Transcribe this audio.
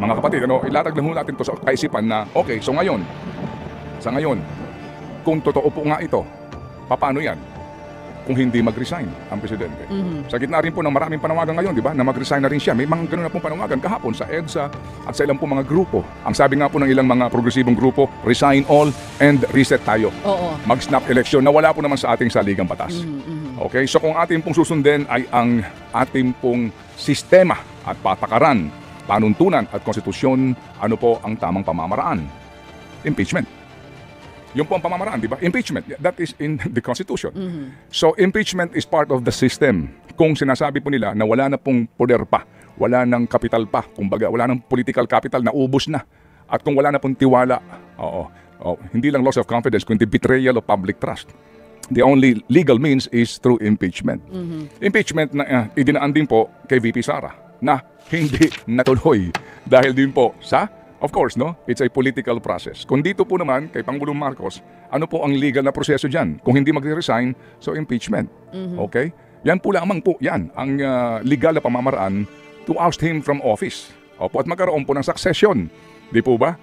mga kapatid, ilatag lang ho natin to sa kaisipan na, okay, so ngayon, kung totoo po nga ito, paano yan? Kung hindi mag-resign ang presidente. Sa gitna rin po ng maraming panawagan ngayon, di ba, na mag-resign na rin siya. May mga ganun na pong panawagan kahapon sa EDSA at sa ilang po mga grupo. Ang sabi nga po ng ilang mga progresibong grupo, resign all and reset tayo. Mag-snap election na wala po naman sa ating saligang batas. Okay, so kung ating pong susundin ay ang ating pong sistema at patakaran, panuntunan at konstitusyon, ano po ang tamang pamamaraan? Impeachment. Yung po ang pamamaraan, di ba? Impeachment, that is in the Constitution. So impeachment is part of the system. Kung sinasabi po nila na wala na pong poder pa, wala nang kapital pa, kumbaga wala nang political capital, na ubos na. At kung wala na pong tiwala, hindi lang loss of confidence, kundi betrayal of public trust. The only legal means is through impeachment. Impeachment na idinaan din po kay VP Sara na hindi natuloy dahil din po sa, of course, it's a political process. Kung dito po naman kay Pangulong Marcos, ano po ang legal na proseso dyan? Kung hindi mag-resign, so impeachment. Okay? Yan po lamang po, yan ang legal na pamamaraan to oust him from office. Opo, at magkaroon po ng succession. Di po ba?